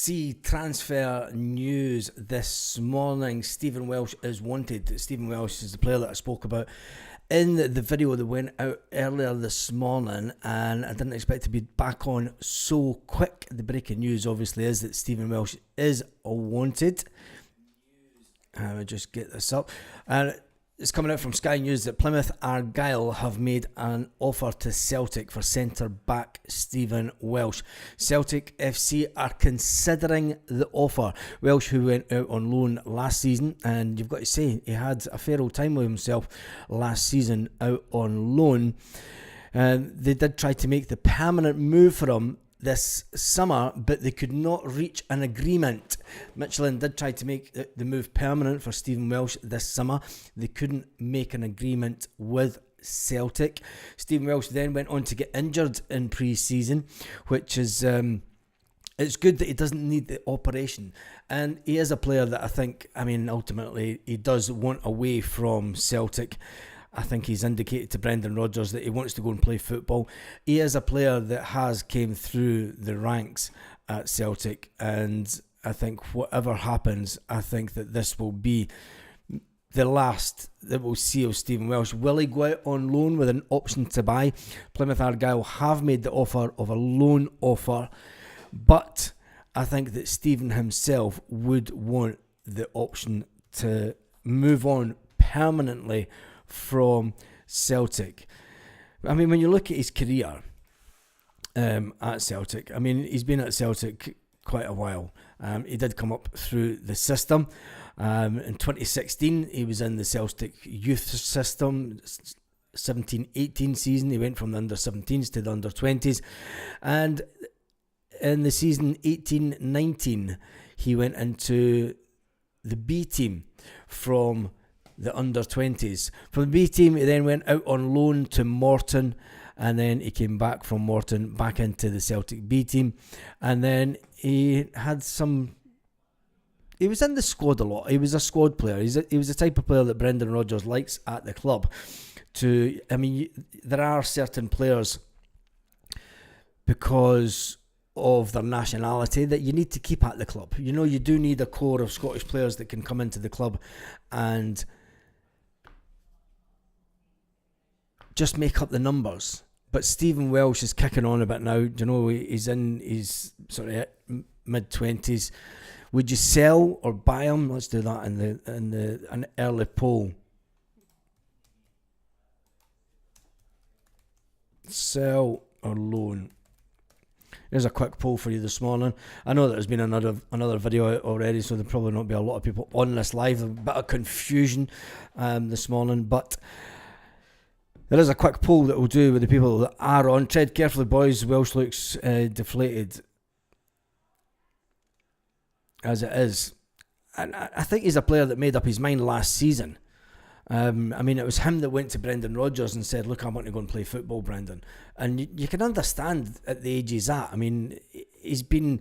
see transfer news this morning. Stephen Welsh is wanted. Stephen Welsh is the player that I spoke about in the video that went out earlier this morning, and I didn't expect to be back on so quick. The breaking news obviously is that Stephen Welsh is wanted. I'll just get this up. And it's coming out from Sky News that Plymouth Argyle have made an offer to Celtic for centre-back Stephen Welsh. Celtic FC are considering the offer. Welsh, who went out on loan last season, and you've got to say, he had a fair old time with himself last season out on loan. They did try to make the permanent move for him this summer, but they could not reach an agreement. Michelin did try to make the move permanent for Stephen Welsh this summer. They couldn't make an agreement with Celtic. Stephen Welsh then went on to get injured in pre-season, which is it's good that he doesn't need the operation. And he is a player that I think, ultimately he does want away from Celtic. I think he's indicated to Brendan Rodgers that he wants to go and play football. He is a player that has came through the ranks at Celtic, and I think whatever happens, I think that this will be the last that we'll see of Stephen Welsh. Will he go out on loan with an option to buy? Plymouth Argyle have made the offer of a loan offer, but I think that Stephen himself would want the option to move on permanently from Celtic. When you look at his career at Celtic, he's been at Celtic quite a while. He did come up through the system. In 2016, he was in the Celtic youth system. 17-18 season, he went from the under-17s to the under-20s. And in the season 18-19, he went into the B team from the under-20s. From the B team, he then went out on loan to Morton, and then he came back from Morton back into the Celtic B team, and then he was in the squad a lot. He was a squad player. He was the type of player that Brendan Rodgers likes at the club. There are certain players, because of their nationality, that you need to keep at the club. You do need a core of Scottish players that can come into the club and just make up the numbers. But Stephen Welsh is kicking on a bit now. He's in his sort of mid-20s. Would you sell or buy him? Let's do that in an early poll. Sell or loan? There's a quick poll for you this morning. I know that there's been another video out already, so there'll probably not be a lot of people on this live. A bit of confusion this morning, but there is a quick poll that we'll do with the people that are on. Tread carefully, boys. Welsh looks deflated as it is. And I think he's a player that made up his mind last season. It was him that went to Brendan Rodgers and said, look, I want to go and play football, Brendan. And you can understand at the age he's at. He's been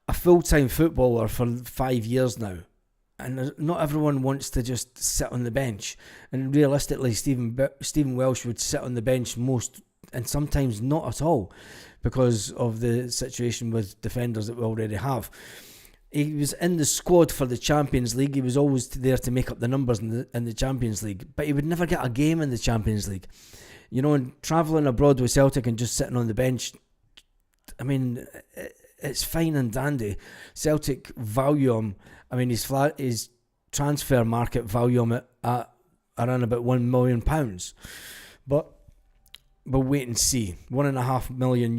a full-time footballer for 5 years now. And not everyone wants to just sit on the bench. And realistically, Stephen Welsh would sit on the bench most, and sometimes not at all, because of the situation with defenders that we already have. He was in the squad for the Champions League. He was always there to make up the numbers in the Champions League, but he would never get a game in the Champions League. And travelling abroad with Celtic and just sitting on the bench, it's fine and dandy. Celtic value him. His transfer market value him at around about £1 million. But we'll wait and see. €1.5 million.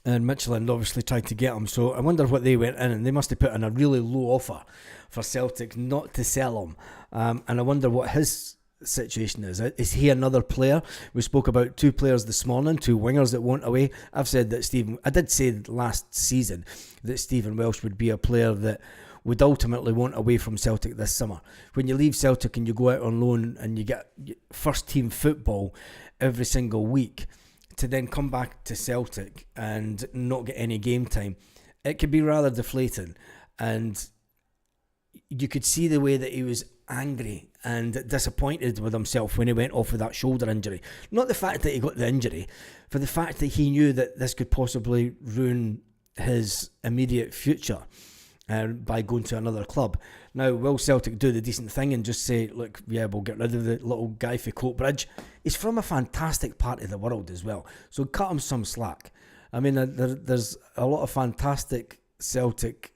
And Michelin obviously tried to get him, so I wonder what they went in, and they must have put in a really low offer for Celtic not to sell him. And I wonder what his situation is. Is he another player? We spoke about two players this morning, two wingers that want away. I did say last season that Stephen Welsh would be a player that would ultimately want away from Celtic this summer. When you leave Celtic and you go out on loan and you get first team football every single week, to then come back to Celtic and not get any game time, it could be rather deflating. And you could see the way that he was angry and disappointed with himself when he went off with that shoulder injury. Not the fact that he got the injury, for the fact that he knew that this could possibly ruin his immediate future by going to another club. Now, will Celtic do the decent thing and just say, look, yeah, we'll get rid of the little guy for Coatbridge? He's from a fantastic part of the world as well, so cut him some slack. I mean, there's a lot of fantastic Celtic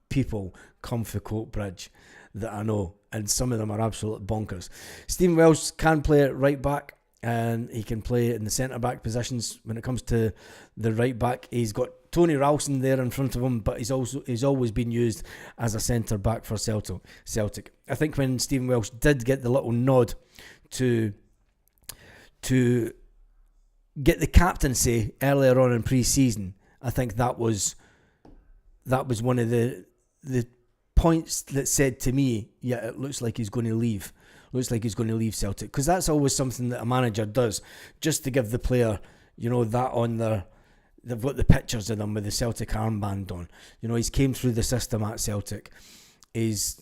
people come for Coatbridge that I know, and some of them are absolute bonkers. Stephen Welsh can play at right back, and he can play in the centre back positions. When it comes to the right back, he's got Tony Ralston there in front of him, but he's always been used as a centre back for Celtic. I think when Stephen Welsh did get the little nod to get the captaincy earlier on in pre-season, I think that was one of the points that said to me, yeah, it looks like he's going to leave. Looks like he's going to leave Celtic, because that's always something that a manager does, just to give the player, that on their. They've got the pictures of them with the Celtic armband on. He's came through the system at Celtic. He's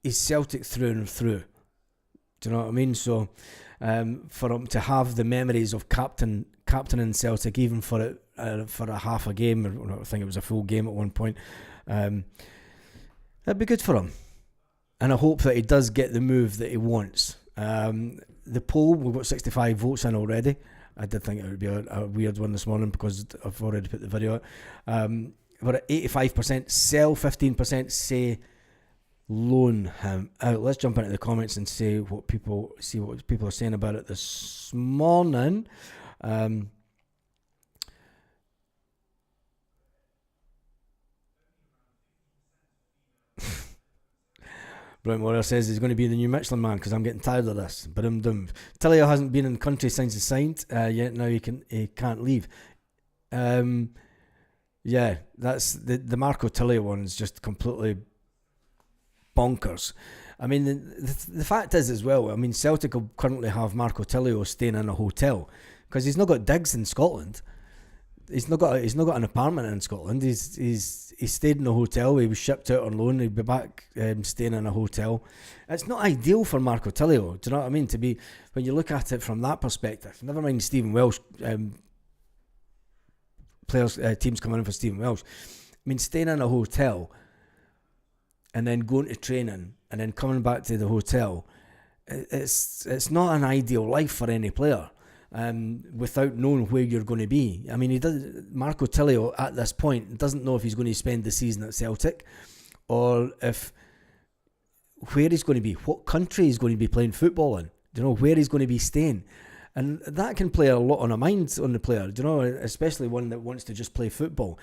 Celtic through and through. Do you know what I mean? So, for him to have the memories of captaining Celtic, even for a half a game, or I think it was a full game at one point, it'd be good for him. And I hope that he does get the move that he wants. The poll, we've got 65 votes in already. I did think it would be a weird one this morning because I've already put the video out. But at 85% sell, 15% say loan him out. Let's jump into the comments and see what people are saying about it this morning. Brian Warrior says he's going to be the new Michelin man because I'm getting tired of this. But Tillio hasn't been in the country since he signed. Yet now he can't leave. Yeah, that's the Marco Tillio one is just completely bonkers. I mean, the fact is as well. I mean, Celtic will currently have Marco Tillio staying in a hotel because he's not got digs in Scotland. He's not got an apartment in Scotland. He stayed in a hotel. He was shipped out on loan. He'd be back staying in a hotel. It's not ideal for Marco Tillio. Do you know what I mean? To be, when you look at it from that perspective. Never mind Stephen Welsh teams coming in for Stephen Welsh. I mean, staying in a hotel and then going to training and then coming back to the hotel. It's not an ideal life for any player. Without knowing where you're going to be. I mean, Marco Tillio at this point doesn't know if he's going to spend the season at Celtic or where he's going to be, what country he's going to be playing football in, where he's going to be staying. And that can play a lot on a mind on the player, especially one that wants to just play football.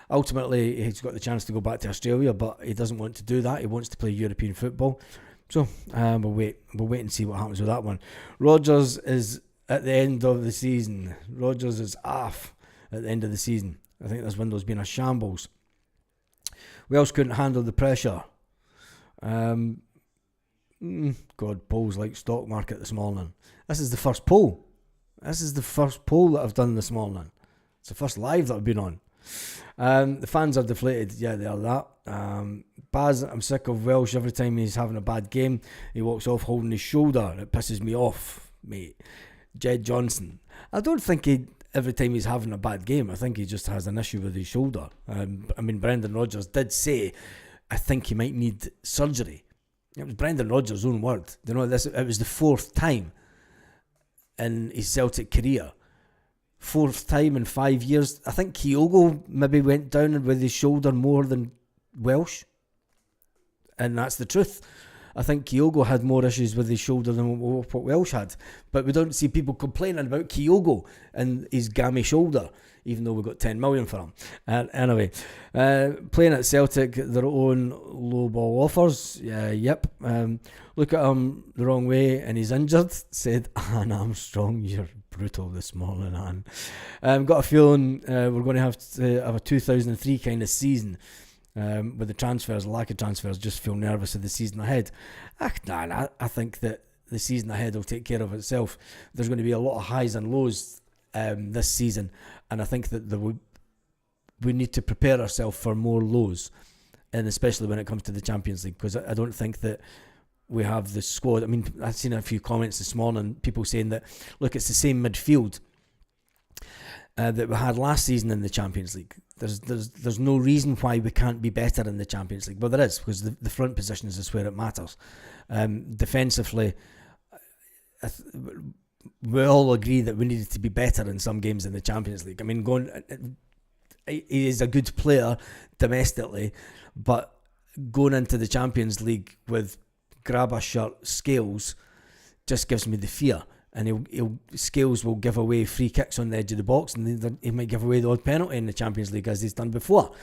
Ultimately, he's got the chance to go back to Australia, but he doesn't want to do that. He wants to play European football. So we'll wait and see what happens with that one. Rodgers is at the end of the season. Rodgers is off at the end of the season. I think this window's been a shambles. Welsh couldn't handle the pressure. God, polls like stock market this morning. This is the first poll. This is the first poll that I've done this morning. It's the first live that I've been on. The fans are deflated. Yeah, they are that. Baz, I'm sick of Welsh. Every time he's having a bad game, he walks off holding his shoulder. It pisses me off, mate. Jed Johnson. I don't think every time he's having a bad game, I think he just has an issue with his shoulder. I mean, Brendan Rodgers did say, I think he might need surgery. It was Brendan Rodgers' own word. It was the fourth time in his Celtic career. Fourth time in 5 years. I think Kyogo maybe went down with his shoulder more than Welsh. And that's the truth. I think Kyogo had more issues with his shoulder than what Welsh had. But we don't see people complaining about Kyogo and his gammy shoulder, even though we got 10 million for him. Anyway, playing at Celtic, their own low ball offers. Yep. Look at him the wrong way and he's injured, said Anne Armstrong. You're brutal this morning, Anne. Got a feeling we're going to have a 2003 kind of season. With the transfers, lack of transfers, just feel nervous of the season ahead. I think that the season ahead will take care of itself. There's going to be a lot of highs and lows this season, and I think that we need to prepare ourselves for more lows, and especially when it comes to the Champions League, because I don't think that we have the squad. I mean, I've seen a few comments this morning, people saying that, look, it's the same midfield that we had last season in the Champions League. There's no reason why we can't be better in the Champions League. Well, there is, because the front positions is where it matters. Defensively, we all agree that we needed to be better in some games in the Champions League. I mean, he is a good player domestically, but going into the Champions League with grabber shirt Scales just gives me the fear. And Scales will give away free kicks on the edge of the box, and he might give away the odd penalty in the Champions League as he's done before.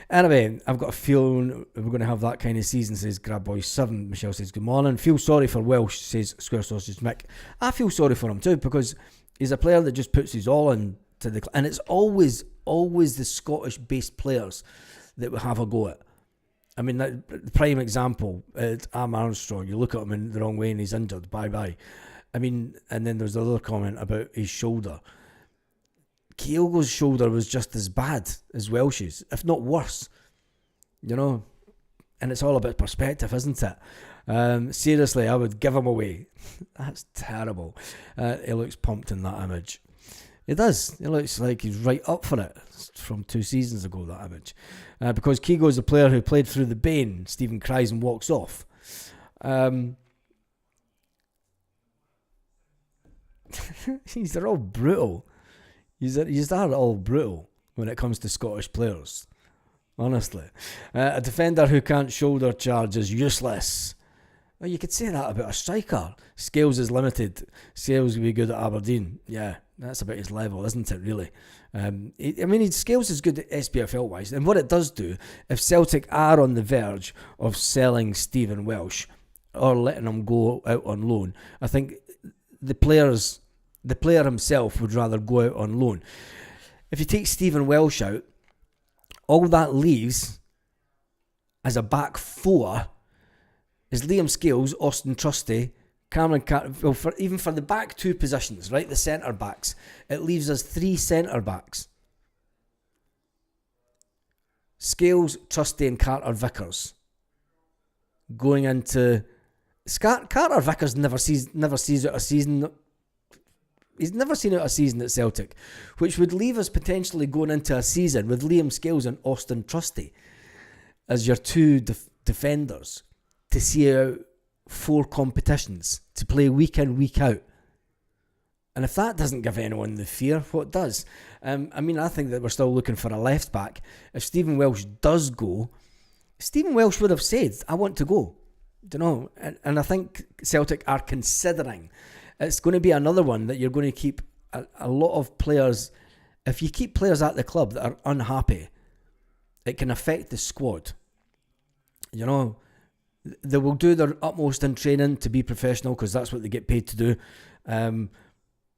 Anyway, I've got a feeling we're going to have that kind of season, says Grabboy7. Michelle says, good morning. Feel sorry for Welsh, says Square Sausage Mick. I feel sorry for him too, because he's a player that just puts his all into the... And it's always the Scottish-based players that will have a go at. I mean, the prime example, Am Armstrong. You look at him in the wrong way and he's injured. Bye-bye. I mean, and then there's the other comment about his shoulder. Kyogo's shoulder was just as bad as Welsh's, if not worse. You know, and it's all about perspective, isn't it? Seriously, I would give him away. That's terrible. He looks pumped in that image. He does. He looks like he's right up for it. It's from 2 seasons ago, that image. Because Kyogo's the player who played through the Bane. Stephen cries and walks off. They're all brutal. They're all brutal when it comes to Scottish players. Honestly. A defender who can't shoulder charge is useless. Well, you could say that about a striker. Scales is limited. Scales will be good at Aberdeen. Yeah, that's about his level, isn't it, really? Scales is good at SPFL-wise. And what it does do, if Celtic are on the verge of selling Stephen Welsh or letting him go out on loan, I think the player himself would rather go out on loan. If you take Stephen Welsh out, all that leaves as a back four is Liam Scales, Austin Trusty, Cameron even for the back 2 positions, right, the centre backs, it leaves us 3 centre backs. Scales, Trusty and Carter Vickers. Going into... Carter Vickers never sees out a season. He's never seen out a season at Celtic, which would leave us potentially going into a season with Liam Scales and Austin Trusty as your 2 defenders to see out 4 competitions, to play week in, week out. And if that doesn't give anyone the fear, what does? I think that we're still looking for a left back. If Stephen Welsh does go, Stephen Welsh would have said, I want to go. Do you know? And I think Celtic are considering. It's going to be another one that you're going to keep a lot of players. If you keep players at the club that are unhappy, it can affect the squad. You know, they will do their utmost in training to be professional because that's what they get paid to do.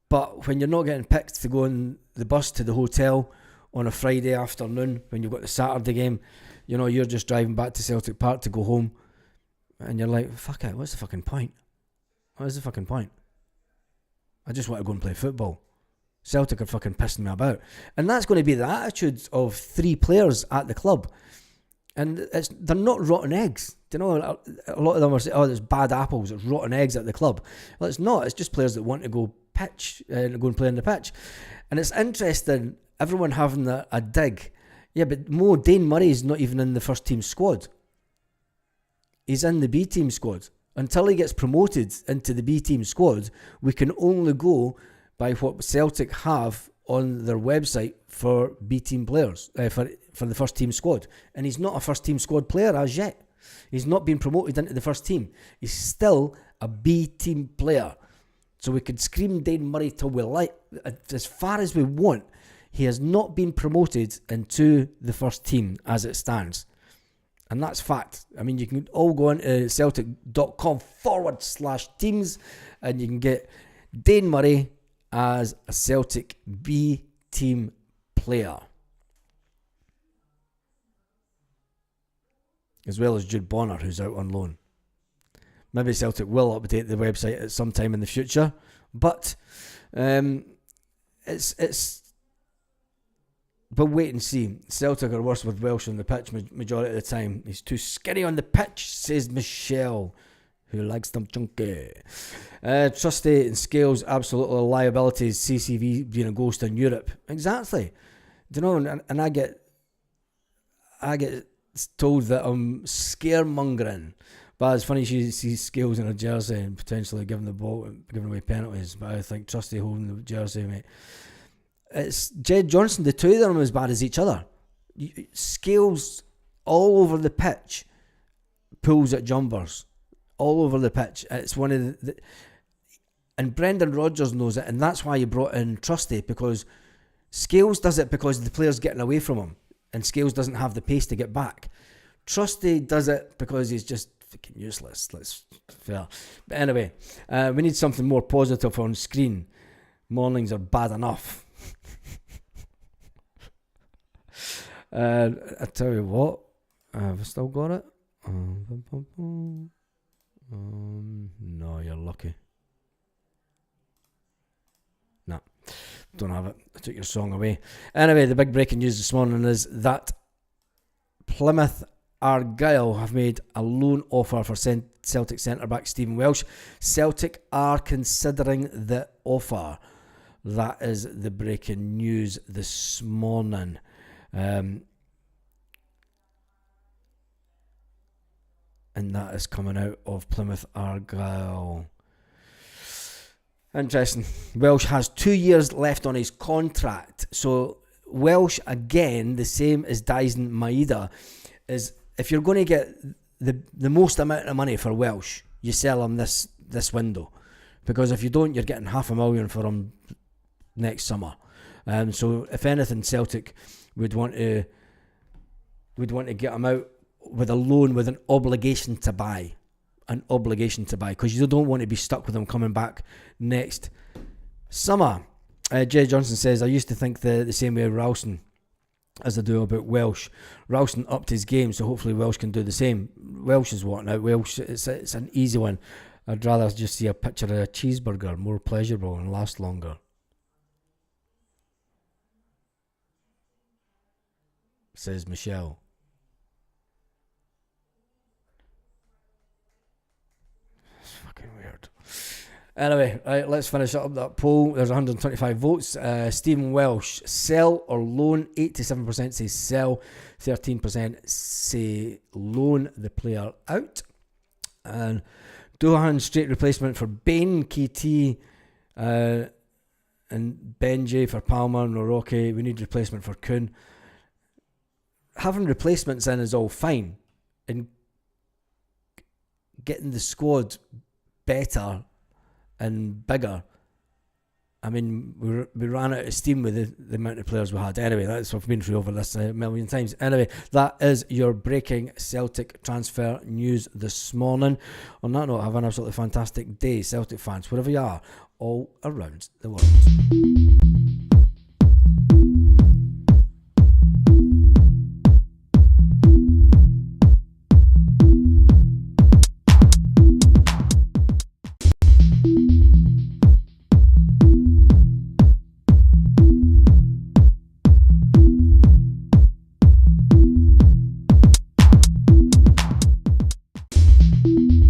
But when you're not getting picked to go on the bus to the hotel on a Friday afternoon, when you've got the Saturday game, you know, you're just driving back to Celtic Park to go home. And you're like, fuck it, what's the fucking point? What is the fucking point? I just want to go and play football. Celtic are fucking pissing me about. And that's going to be the attitude of 3 players at the club. And they're not rotten eggs. Do you know, a lot of them are saying, oh, there's bad apples, there's rotten eggs at the club. Well, it's not. It's just players that want to go pitch and go and play on the pitch. And it's interesting, everyone having a dig. Yeah, but Dane Murray's not even in the first team squad. He's in the B team squad. Until he gets promoted into the B team squad, we can only go by what Celtic have on their website for B team players, for the first team squad. And he's not a first team squad player as yet. He's not been promoted into the first team. He's still a B team player. So we could scream Dane Murray till we like, as far as we want. He has not been promoted into the first team as it stands. And that's fact. I mean, you can all go on to Celtic.com/teams and you can get Dane Murray as a Celtic B team player. As well as Jude Bonner, who's out on loan. Maybe Celtic will update the website at some time in the future. But But wait and see. Celtic are worse with Welsh on the pitch majority of the time. He's too skinny on the pitch, says Michelle, who likes them chunky. Trusty and Scales, absolutely liabilities. CCV being a ghost in Europe. Exactly. Do you know, and I get I get told that I'm scaremongering. But it's funny she sees Scales in her jersey and potentially giving away penalties. But I think Trusty holding the jersey, mate. It's Jed Johnson. The two of them are as bad as each other. Scales all over the pitch, pulls at jumpers, all over the pitch. It's one of the and Brendan Rodgers knows it, and that's why he brought in Trusty, because Scales does it because the player's getting away from him, and Scales doesn't have the pace to get back. Trusty does it because he's just fucking useless. Let's fair. But anyway, we need something more positive on screen. Mornings are bad enough. I tell you what, have I still got it? No, you're lucky. No, don't have it. I took your song away. Anyway, the big breaking news this morning is that Plymouth Argyle have made a loan offer for Celtic centre-back Stephen Welsh. Celtic are considering the offer. That is the breaking news this morning. And that is coming out of Plymouth Argyle. Interesting. Welsh has 2 years left on his contract. So Welsh, again, the same as Dyson Maeda, is if you're going to get the most amount of money for Welsh, you sell him this window. Because if you don't, you're getting $500,000 for him next summer. So if anything, Celtic would want to get him out with a loan with an obligation to buy. Because you don't want to be stuck with him coming back next summer. Jay Johnson says, I used to think the same way Ralston as I do about Welsh. Ralston upped his game, so hopefully Welsh can do the same. Welsh is what now? Welsh, it's an easy one. I'd rather just see a picture of a cheeseburger, more pleasurable and last longer. Says Michelle. It's fucking weird. Anyway, right, let's finish up that poll. There's 125 votes. Stephen Welsh, sell or loan? 87% say sell, 13% say loan the player out. And Dohan, straight replacement for Bain, KT, and Benji for Palmer, Noroki. We need replacement for Kuhn. Having replacements in is all fine, and getting the squad better and bigger. I mean, we ran out of steam with the amount of players we had. Anyway, that's what I've been through over this a million times. Anyway, that is your breaking Celtic transfer news this morning. On that note, have an absolutely fantastic day, Celtic fans, wherever you are, all around the world.